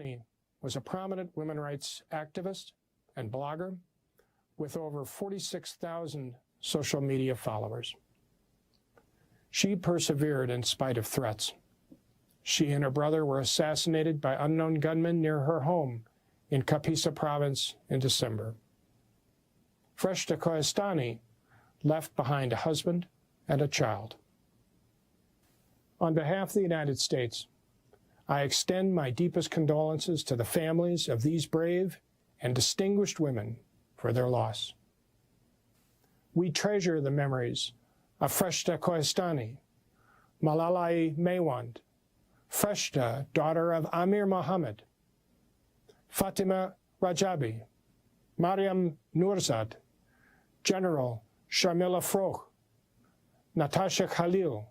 He was a prominent women's rights activist and blogger with over 46,000 social media followers. She persevered in spite of threats. She and her brother were assassinated by unknown gunmen near her home in Kapisa province in December. Freshta Koestani left behind a husband and a child. On behalf of the United States, I extend my deepest condolences to the families of these brave and distinguished women for their loss. We treasure the memories of Freshta Koestani, Malalai Mewand, Freshta, daughter of Amir Mohammed, Fatima Rajabi, Mariam Nourzad, General Sharmila Froch, Natasha Khalil,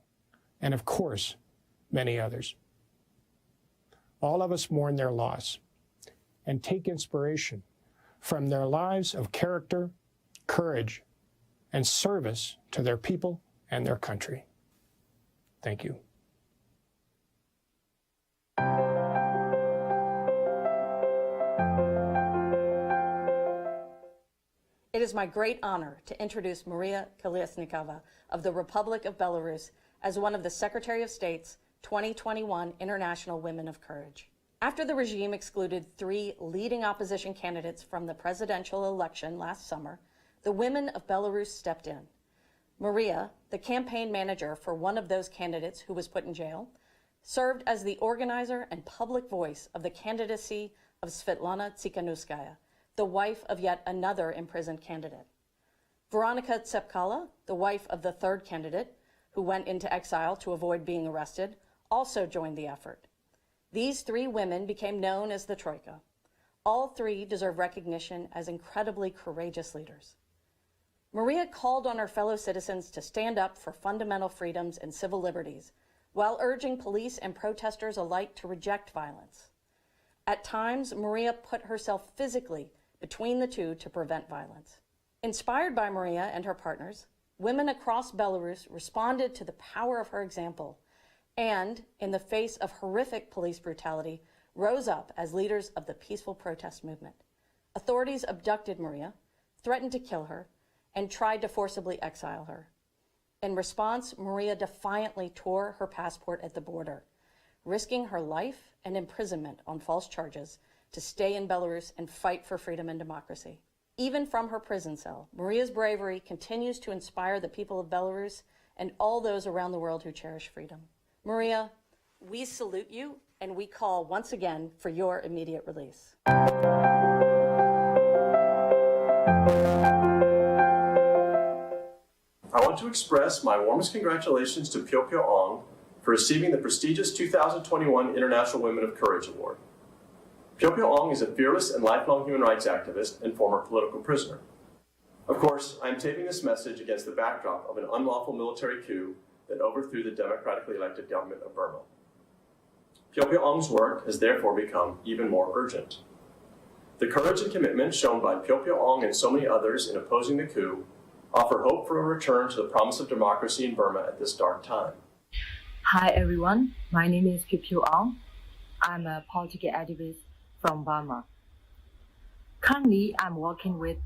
and of course, many others. All of us mourn their loss and take inspiration from their lives of character, courage, and service to their people and their country. Thank you. It is my great honor to introduce Maria Kolesnikova of the Republic of Belarus as one of the Secretary of State's 2021 International Women of Courage. After the regime excluded 3 leading opposition candidates from the presidential election last summer, the women of Belarus stepped in. Maria, the campaign manager for one of those candidates who was put in jail, served as the organizer and public voice of the candidacy of Svetlana Tsikhanouskaya, the wife of yet another imprisoned candidate. Veronika Tsepkala, the wife of the 3rd candidate, who went into exile to avoid being arrested, also joined the effort. These 3 women became known as the Troika. All 3 deserve recognition as incredibly courageous leaders. Maria called on her fellow citizens to stand up for fundamental freedoms and civil liberties, while urging police and protesters alike to reject violence. At times, Maria put herself physically between the two to prevent violence. Inspired by Maria and her partners, women across Belarus responded to the power of her example and, in the face of horrific police brutality, rose up as leaders of the peaceful protest movement. Authorities abducted Maria, threatened to kill her, and tried to forcibly exile her. In response, Maria defiantly tore her passport at the border, risking her life and imprisonment on false charges to stay in Belarus and fight for freedom and democracy. Even from her prison cell, Maria's bravery continues to inspire the people of Belarus and all those around the world who cherish freedom. Maria, we salute you, and we call once again for your immediate release. I want to express my warmest congratulations to Pyo Pyo Ong for receiving the prestigious 2021 International Women of Courage Award. Pyo Pyo Ong is a fearless and lifelong human rights activist and former political prisoner. Of course, I am taping this message against the backdrop of an unlawful military coup that overthrew the democratically elected government of Burma. Pyo Pyo Ong's work has therefore become even more urgent. The courage and commitment shown by Pyo Pyo Ong and so many others in opposing the coup offer hope for a return to the promise of democracy in Burma at this dark time. Hi everyone, my name is Pyo Pyo Ong. I'm a political activist from Burma. Currently, I'm working with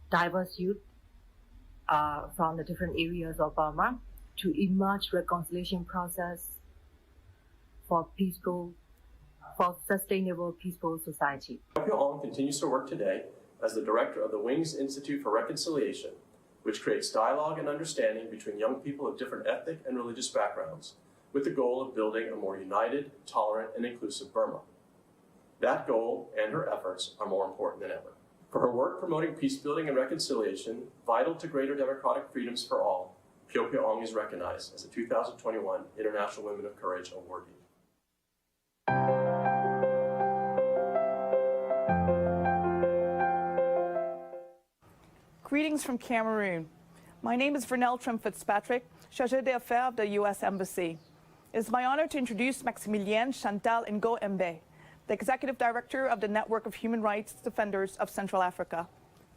diverse youth from the different areas of Burma to emerge reconciliation process for sustainable, peaceful society. Pyo Pyo Ong continues to work today as the director of the Wings Institute for Reconciliation, which creates dialogue and understanding between young people of different ethnic and religious backgrounds, with the goal of building a more united, tolerant, and inclusive Burma. That goal and her efforts are more important than ever. For her work promoting peace building and reconciliation, vital to greater democratic freedoms for all, Pyo Pyo Ong is recognized as a 2021 International Women of Courage awardee. Greetings from Cameroon. My name is Vernell Trim-Fitzpatrick, Chargé d'Affaires of the U.S. Embassy. It is my honor to introduce Maximilienne Chantal Ngo Mbe, the Executive Director of the Network of Human Rights Defenders of Central Africa.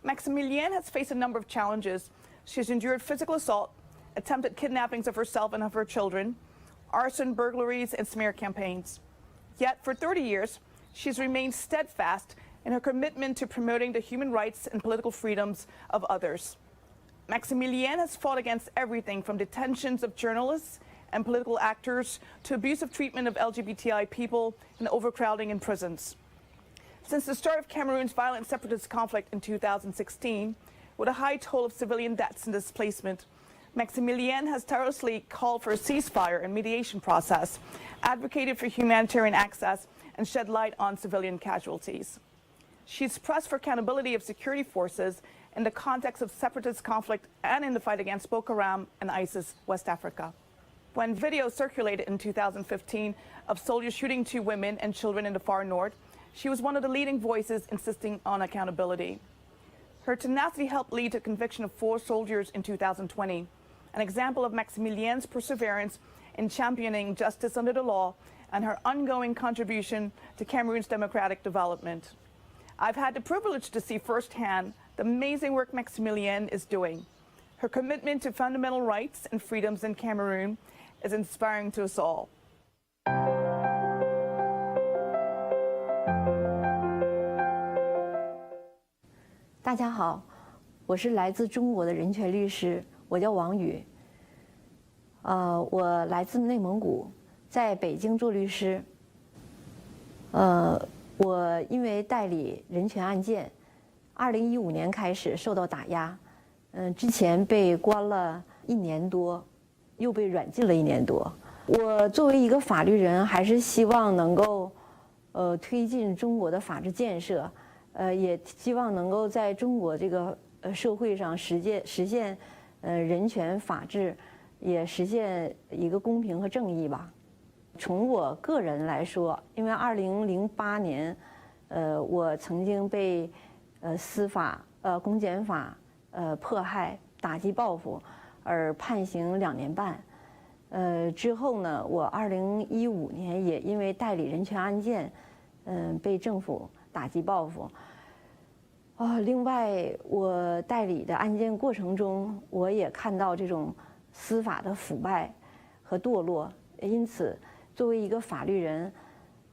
Maximilienne has faced a number of challenges. She has endured physical assault, attempted kidnappings of herself and of her children, arson, burglaries, and smear campaigns. Yet, for 30 years, she's remained steadfast in her commitment to promoting the human rights and political freedoms of others. Maximilienne has fought against everything from detentions of journalists and political actors to abusive treatment of LGBTI people and overcrowding in prisons. Since the start of Cameroon's violent separatist conflict in 2016, with a high toll of civilian deaths and displacement, Maximilienne has tirelessly called for a ceasefire and mediation process, advocated for humanitarian access, and shed light on civilian casualties. She's pressed for accountability of security forces in the context of separatist conflict and in the fight against Boko Haram and ISIS West Africa. When video circulated in 2015 of soldiers shooting 2 women and children in the far north, she was one of the leading voices insisting on accountability. Her tenacity helped lead to the conviction of 4 soldiers in 2020, an example of Maximilienne's perseverance in championing justice under the law and her ongoing contribution to Cameroon's democratic development. I've had the privilege to see firsthand the amazing work Maximilienne is doing. Her commitment to fundamental rights and freedoms in Cameroon is inspiring to us all. 大家好，我是来自中国的人权律师，我叫王宇。我来自内蒙古，在北京做律师。我因为代理人权案件，2015年开始受到打压，之前被关了1年多，又被软禁了1年多。我作为一个法律人，还是希望能够推进中国的法治建设。也希望能够在中国这个社会上实现人权法治，也实现一个公平和正义吧。从我个人来说，因为2008年，我曾经被司法公检法迫害、打击报复而判刑2年半。之后呢，我2015年也因为代理人权案件，被政府打击报复。另外，我代理的案件过程中，我也看到这种司法的腐败和堕落，因此，作为一个法律人，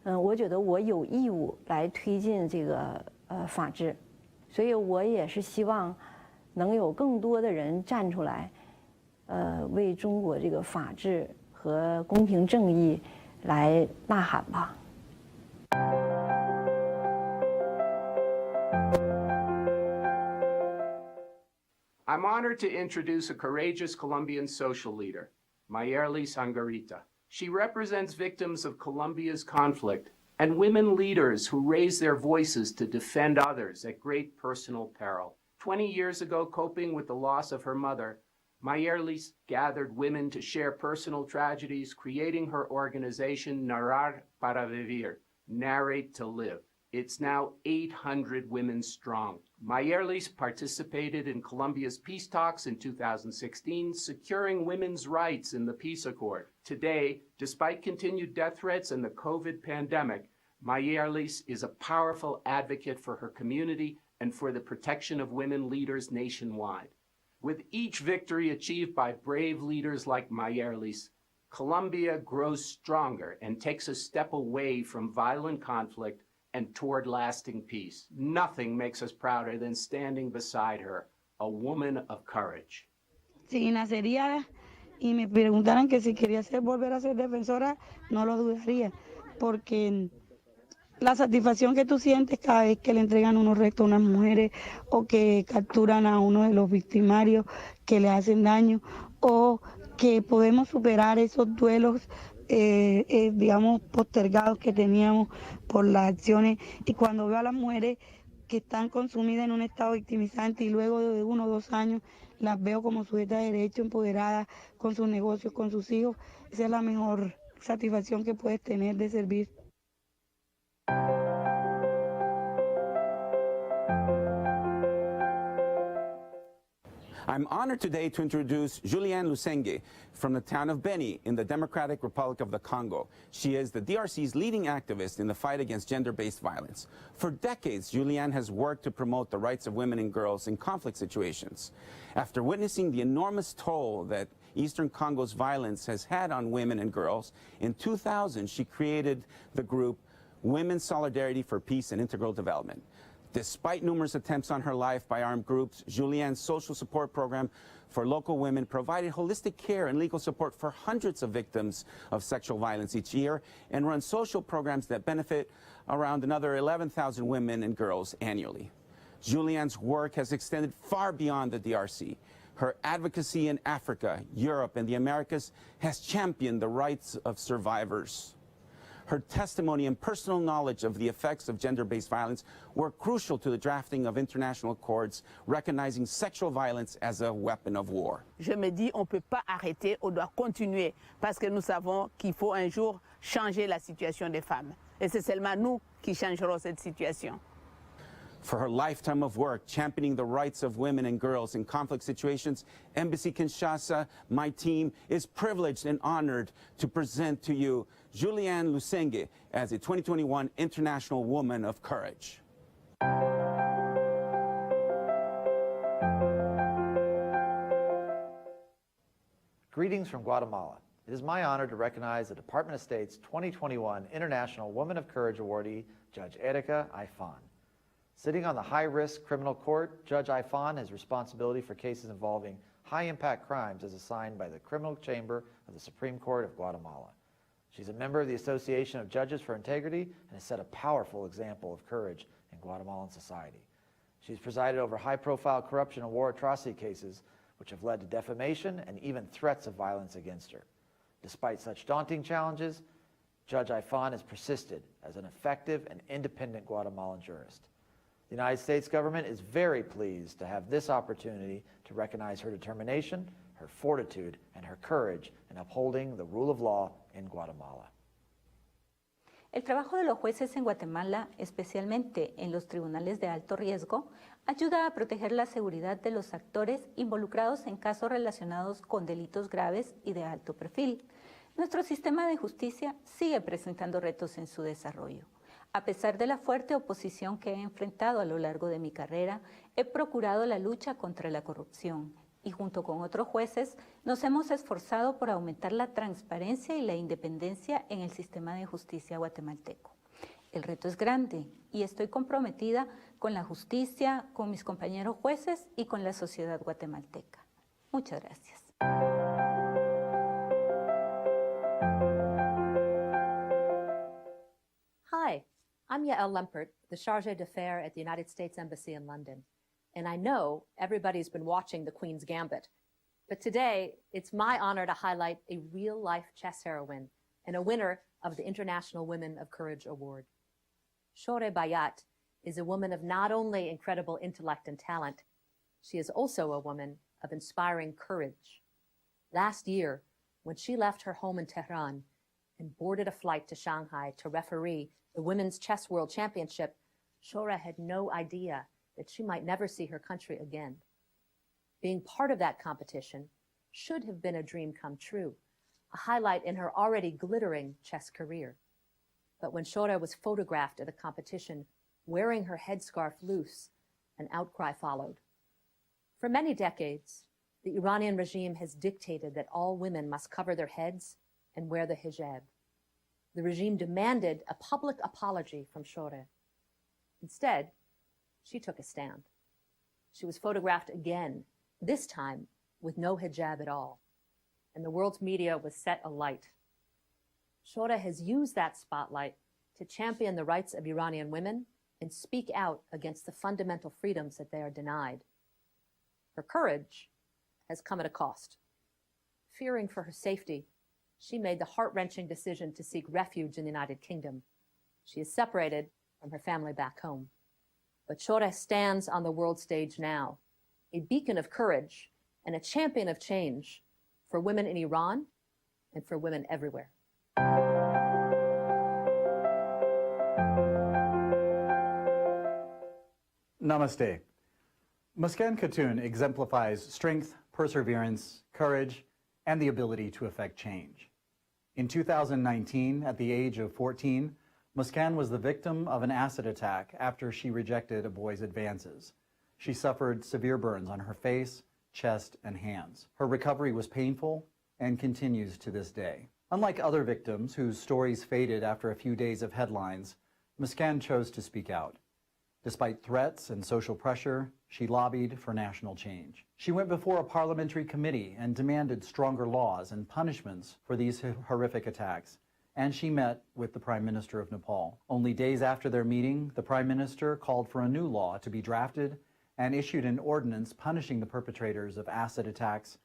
我觉得我有义务来推进这个法治，所以我也是希望能有更多的人站出来，为中国这个法治和公平正义来呐喊吧。I'm honored to introduce a courageous Colombian social leader, Mayerlis Angarita. She represents victims of Colombia's conflict and women leaders who raise their voices to defend others at great personal peril. 20 years ago, coping with the loss of her mother, Mayerlis gathered women to share personal tragedies, creating her organization Narrar para Vivir, Narrate to Live. It's now 800 women strong. Mayerlis participated in Colombia's peace talks in 2016, securing women's rights in the peace accord. Today, despite continued death threats and the COVID pandemic, Mayerlis is a powerful advocate for her community and for the protection of women leaders nationwide. With each victory achieved by brave leaders like Mayerlis, Colombia grows stronger and takes a step away from violent conflict and toward lasting peace. Nothing makes us prouder than standing beside her, a woman of courage. Si nacería y me preguntaran que si quería volver a ser defensora, no lo dudaría, porque la satisfacción que tú sientes cada vez que le entregan unos restos a unas mujeres o que capturan a uno de los victimarios que le hacen daño o que podemos superar esos duelos digamos, postergados que teníamos por las acciones, y cuando veo a las mujeres que están consumidas en un estado victimizante y luego de 1 o 2 años las veo como sujetas de derecho, empoderadas con sus negocios, con sus hijos, esa es la mejor satisfacción que puedes tener de servir. I'm honored today to introduce Julianne Lusenge from the town of Beni in the Democratic Republic of the Congo. She is the DRC's leading activist in the fight against gender-based violence. For decades, Julianne has worked to promote the rights of women and girls in conflict situations. After witnessing the enormous toll that Eastern Congo's violence has had on women and girls, in 2000 she created the group Women's Solidarity for Peace and Integral Development. Despite numerous attempts on her life by armed groups, Julianne's social support program for local women provided holistic care and legal support for hundreds of victims of sexual violence each year and runs social programs that benefit around another 11,000 women and girls annually. Julianne's work has extended far beyond the DRC. Her advocacy in Africa, Europe, and the Americas has championed the rights of survivors. Her testimony and personal knowledge of the effects of gender-based violence were crucial to the drafting of international accords recognizing sexual violence as a weapon of war. Je me dis, on ne peut pas arrêter, on doit continuer, parce que nous savons qu'il faut un jour changer la situation des femmes. Et c'est seulement nous qui changerons cette situation. For her lifetime of work championing the rights of women and girls in conflict situations, Embassy Kinshasa, my team, is privileged and honored to present to you Julianne Lusenge as a 2021 International Woman of Courage. Greetings from Guatemala. It is my honor to recognize the Department of State's 2021 International Woman of Courage awardee, Judge Erika Aifan. Sitting on the high-risk criminal court, Judge Aifan has responsibility for cases involving high-impact crimes as assigned by the Criminal Chamber of the Supreme Court of Guatemala. She's a member of the Association of Judges for Integrity and has set a powerful example of courage in Guatemalan society. She's presided over high-profile corruption and war atrocity cases which have led to defamation and even threats of violence against her. Despite such daunting challenges, Judge Aifan has persisted as an effective and independent Guatemalan jurist. The United States government is very pleased to have this opportunity to recognize her determination, her fortitude, and her courage in upholding the rule of law in Guatemala. El trabajo de los jueces en Guatemala, especialmente en los tribunales de alto riesgo, ayuda a proteger la seguridad de los actores involucrados en casos relacionados con delitos graves y de alto perfil. Nuestro sistema de justicia sigue presentando retos en su desarrollo. A pesar de la fuerte oposición que he enfrentado a lo largo de mi carrera, he procurado la lucha contra la corrupción y junto con otros jueces nos hemos esforzado por aumentar la transparencia y la independencia en el sistema de justicia guatemalteco. El reto es grande y estoy comprometida con la justicia, con mis compañeros jueces y con la sociedad guatemalteca. Muchas gracias. Hi, I'm Yael Lempert, the Chargé d'Affaires at the United States Embassy in London. And I know everybody's been watching The Queen's Gambit. But today, it's my honor to highlight a real-life chess heroine and a winner of the International Women of Courage Award. Shore Bayat is a woman of not only incredible intellect and talent, she is also a woman of inspiring courage. Last year, when she left her home in Tehran and boarded a flight to Shanghai to referee the Women's Chess World Championship, Shore had no idea that she might never see her country again. Being part of that competition should have been a dream come true, a highlight in her already glittering chess career. But when Shore was photographed at the competition wearing her headscarf loose, an outcry followed. For many decades, the Iranian regime has dictated that all women must cover their heads and wear the hijab. The regime demanded a public apology from Shore. Instead, she took a stand. She was photographed again, this time with no hijab at all, and the world's media was set alight. Shore has used that spotlight to champion the rights of Iranian women and speak out against the fundamental freedoms that they are denied. Her courage has come at a cost. Fearing for her safety, she made the heart-wrenching decision to seek refuge in the United Kingdom. She is separated from her family back home. But Shore stands on the world stage now, a beacon of courage and a champion of change for women in Iran and for women everywhere. Namaste. Muskan Khatun exemplifies strength, perseverance, courage, and the ability to effect change. In 2019, at the age of 14, Muskan was the victim of an acid attack after she rejected a boy's advances. She suffered severe burns on her face, chest, and hands. Her recovery was painful and continues to this day. Unlike other victims whose stories faded after a few days of headlines, Muskan chose to speak out. Despite threats and social pressure, she lobbied for national change. She went before a parliamentary committee and demanded stronger laws and punishments for these horrific attacks. And she met with the Prime Minister of Nepal. Only days after their meeting, the Prime Minister called for a new law to be drafted and issued an ordinance punishing the perpetrators of acid attacks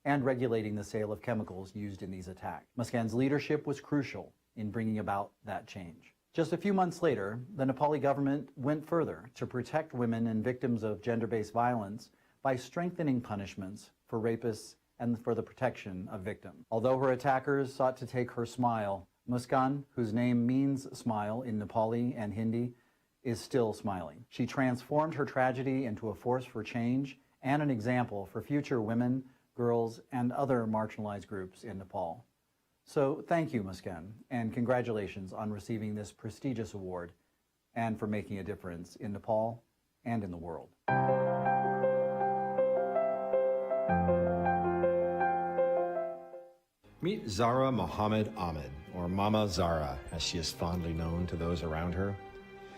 and regulating the sale of chemicals used in these attacks. Muskan's leadership was crucial in bringing about that change. Just a few months later, the Nepali government went further to protect women and victims of gender-based violence by strengthening punishments for rapists and for the protection of victims. Although her attackers sought to take her smile, Muskan, whose name means smile in Nepali and Hindi, is still smiling. She transformed her tragedy into a force for change and an example for future women, girls, and other marginalized groups in Nepal. So thank you, Muskan, and congratulations on receiving this prestigious award and for making a difference in Nepal and in the world. Meet Zara Mohammed Ahmed, or Mama Zara, as she is fondly known to those around her.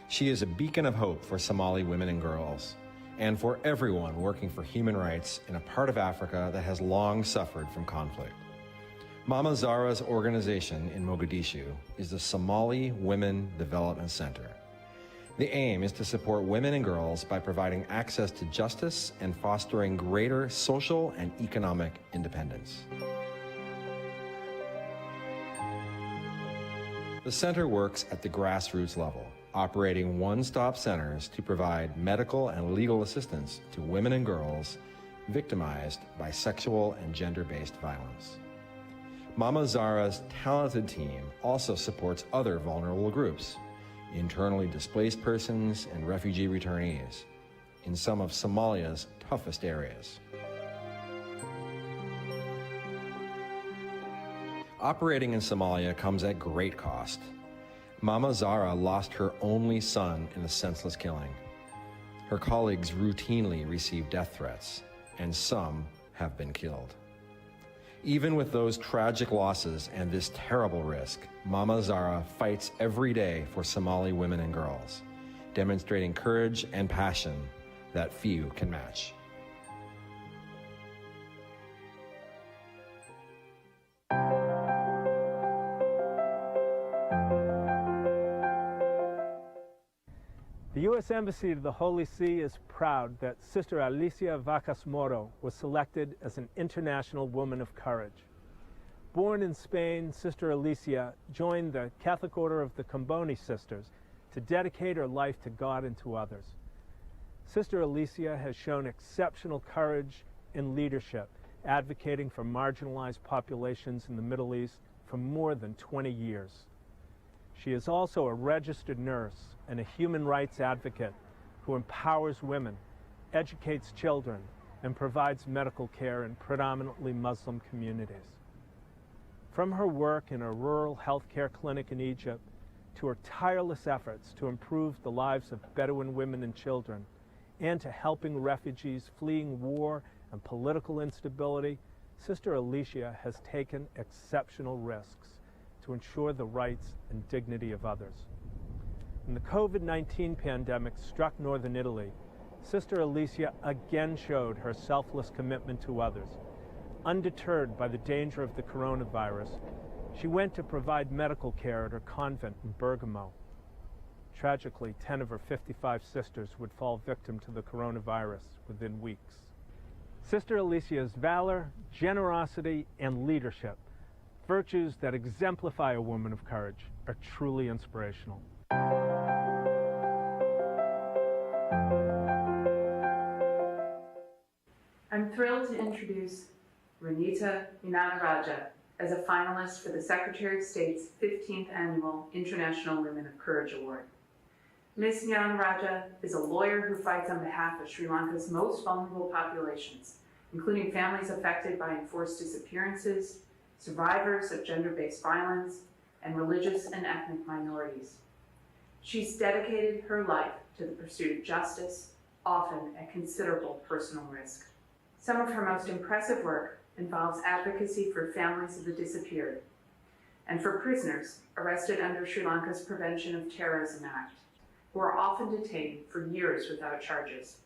She is a beacon of hope for Somali women and girls, and for everyone working for human rights in a part of Africa that has long suffered from conflict. Mama Zara's organization in Mogadishu is the Somali Women Development Center. The aim is to support women and girls by providing access to justice and fostering greater social and economic independence. The center works at the grassroots level, operating one-stop centers to provide medical and legal assistance to women and girls victimized by sexual and gender-based violence. Mama Zara's talented team also supports other vulnerable groups, internally displaced persons and refugee returnees, in some of Somalia's toughest areas. Operating in Somalia comes at great cost. Mama Zara lost her only son in a senseless killing. Her colleagues routinely receive death threats, and some have been killed. Even with those tragic losses and this terrible risk, Mama Zara fights every day for Somali women and girls, demonstrating courage and passion that few can match. The U.S. Embassy to the Holy See is proud that Sister Alicia Vacas Moro was selected as an International Woman of Courage. Born in Spain, Sister Alicia joined the Catholic Order of the Comboni Sisters to dedicate her life to God and to others. Sister Alicia has shown exceptional courage and leadership, advocating for marginalized populations in the Middle East for more than 20 years. She is also a registered nurse and a human rights advocate who empowers women, educates children, and provides medical care in predominantly Muslim communities. From her work in a rural healthcare clinic in Egypt to her tireless efforts to improve the lives of Bedouin women and children, and to helping refugees fleeing war and political instability, Sister Alicia has taken exceptional risks to ensure the rights and dignity of others. When the COVID-19 pandemic struck northern Italy, Sister Alicia again showed her selfless commitment to others. Undeterred by the danger of the coronavirus, she went to provide medical care at her convent in Bergamo. Tragically, 10 of her 55 sisters would fall victim to the coronavirus within weeks. Sister Alicia's valor, generosity, and leadership, virtues that exemplify a woman of courage, are truly inspirational. I'm thrilled to introduce Renita Inanaraja as a finalist for the Secretary of State's 15th Annual International Women of Courage Award. Ms. Inanaraja is a lawyer who fights on behalf of Sri Lanka's most vulnerable populations, including families affected by enforced disappearances, survivors of gender-based violence, and religious and ethnic minorities. She's dedicated her life to the pursuit of justice, often at considerable personal risk. Some of her most impressive work involves advocacy for families of the disappeared and for prisoners arrested under Sri Lanka's Prevention of Terrorism Act, who are often detained for years without charges.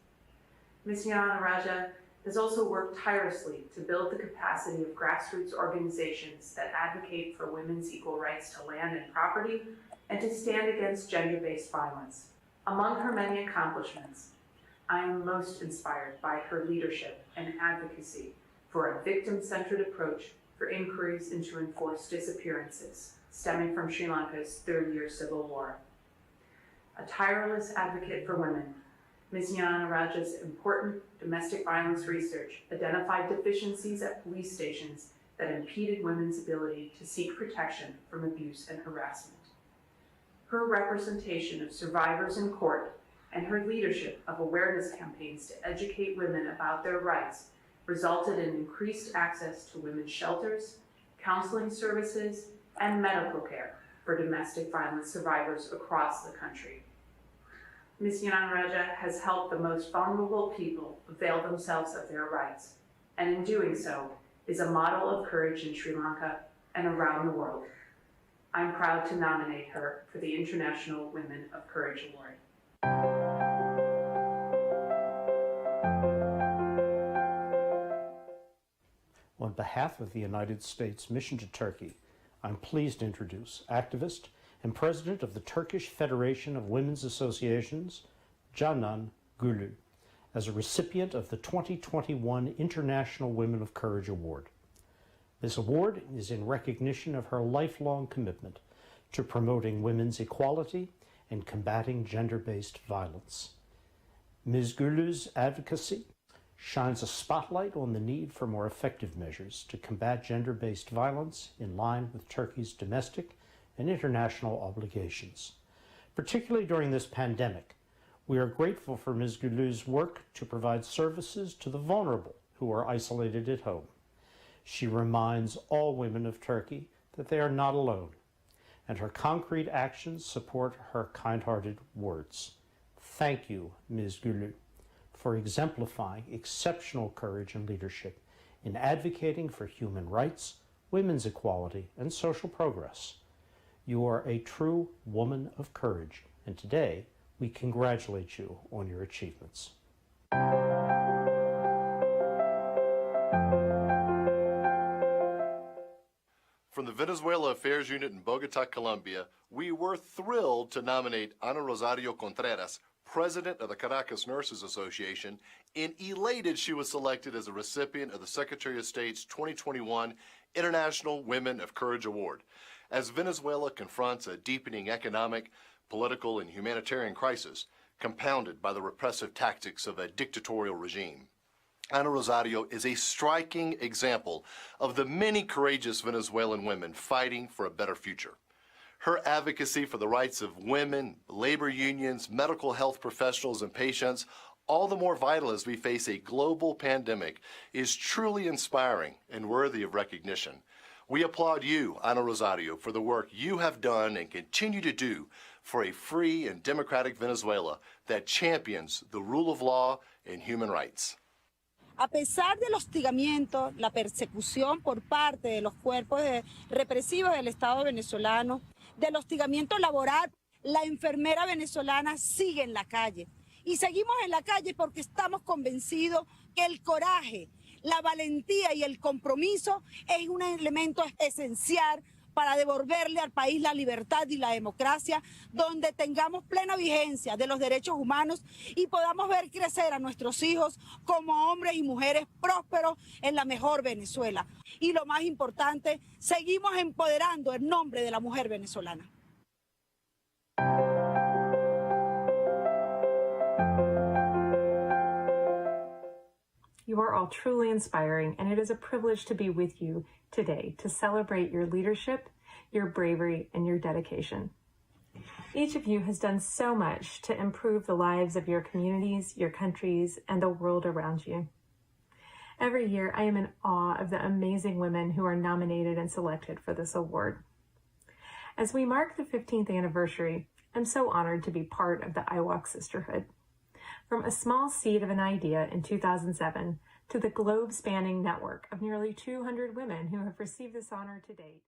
Ms. Jnana Raja has also worked tirelessly to build the capacity of grassroots organizations that advocate for women's equal rights to land and property and to stand against gender-based violence. Among her many accomplishments, I am most inspired by her leadership and advocacy for a victim-centered approach for inquiries into enforced disappearances stemming from Sri Lanka's third-year civil war. A tireless advocate for women, Ms. Jnana Raja's important domestic violence research identified deficiencies at police stations that impeded women's ability to seek protection from abuse and harassment. Her representation of survivors in court and her leadership of awareness campaigns to educate women about their rights resulted in increased access to women's shelters, counseling services, and medical care for domestic violence survivors across the country. Ms. Jnana Raja has helped the most vulnerable people avail themselves of their rights, and in doing so, is a model of courage in Sri Lanka and around the world. I'm proud to nominate her for the International Women of Courage Award. On behalf of the United States Mission to Turkey, I'm pleased to introduce activist and president of the Turkish Federation of Women's Associations, Canan Gülü, as a recipient of the 2021 International Women of Courage Award. This award is in recognition of her lifelong commitment to promoting women's equality and combating gender-based violence. Ms. Gülü's advocacy shines a spotlight on the need for more effective measures to combat gender-based violence in line with Turkey's domestic and international obligations. Particularly during this pandemic, we are grateful for Ms. Gülü's work to provide services to the vulnerable who are isolated at home. She reminds all women of Turkey that they are not alone, and her concrete actions support her kind-hearted words. Thank you, Ms. Gülü, for exemplifying exceptional courage and leadership in advocating for human rights, women's equality, and social progress. You are a true woman of courage, and today we congratulate you on your achievements. From the Venezuela Affairs Unit in Bogota, Colombia, we were thrilled to nominate Ana Rosario Contreras, president of the Caracas Nurses Association, and elated she was selected as a recipient of the Secretary of State's 2021 International Women of Courage Award. As Venezuela confronts a deepening economic, political, and humanitarian crisis, compounded by the repressive tactics of a dictatorial regime, Ana Rosario is a striking example of the many courageous Venezuelan women fighting for a better future. Her advocacy for the rights of women, labor unions, medical health professionals, and patients, all the more vital as we face a global pandemic, is truly inspiring and worthy of recognition. We applaud you, Ana Rosario, for the work you have done and continue to do for a free and democratic Venezuela that champions the rule of law and human rights. A pesar del hostigamiento, la persecución por parte de los cuerpos represivos del Estado venezolano, del hostigamiento laboral, la enfermera venezolana sigue en la calle. Y seguimos en la calle porque estamos convencidos que el coraje, la valentía y el compromiso es un elemento esencial para devolverle al país la libertad y la democracia, donde tengamos plena vigencia de los derechos humanos y podamos ver crecer a nuestros hijos como hombres y mujeres prósperos en la mejor Venezuela. Y lo más importante, seguimos empoderando el nombre de la mujer venezolana. You are all truly inspiring, and it is a privilege to be with you today to celebrate your leadership, your bravery, and your dedication. Each of you has done so much to improve the lives of your communities, your countries, and the world around you. Every year, I am in awe of the amazing women who are nominated and selected for this award. As we mark the 15th anniversary, I'm so honored to be part of the IWOC Sisterhood. From a small seed of an idea in 2007 to the globe-spanning network of nearly 200 women who have received this honor to date.